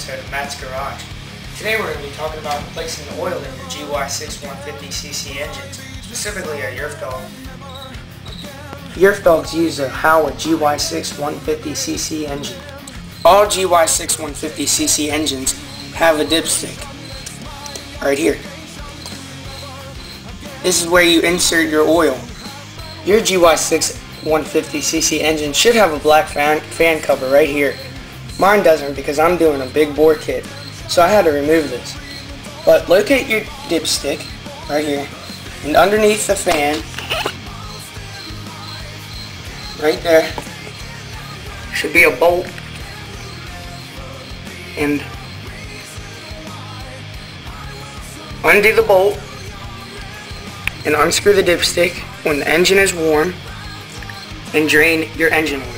episode of Matt's Garage. Today we're going to be talking about replacing the oil in your Gy6 150cc engines, specifically a Yerf dog. Yerf dogs use a Howard Gy6 150cc engine. All Gy6 150cc engines have a dipstick right here. This is where you insert your oil. Your Gy6 150cc engine should have a black fan cover right here. Mine doesn't because I'm doing a big bore kit, so I had to remove this. But locate your dipstick right here, and underneath the fan, right there, should be a bolt, and undo the bolt and unscrew the dipstick when the engine is warm and drain your engine oil.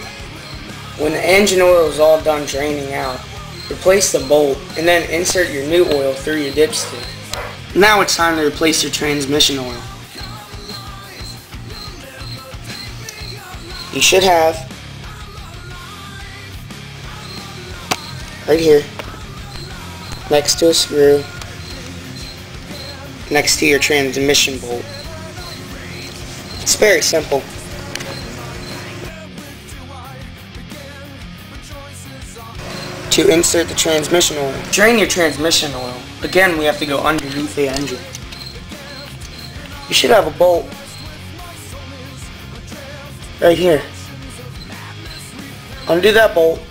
When the engine oil is all done draining out, replace the bolt and then insert your new oil through your dipstick. Now it's time to replace your transmission oil. You should have right here, next to a screw, next to your transmission bolt. It's very simple. To insert the transmission oil. Drain your transmission oil. Again, we have to go underneath the engine. You should have a bolt right here. Undo that bolt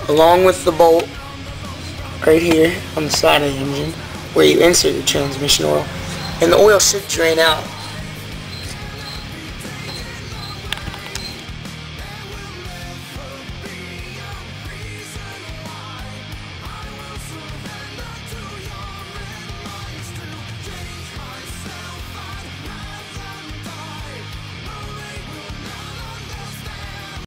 along with the bolt right here on the side of the engine where you insert the transmission oil, and the oil should drain out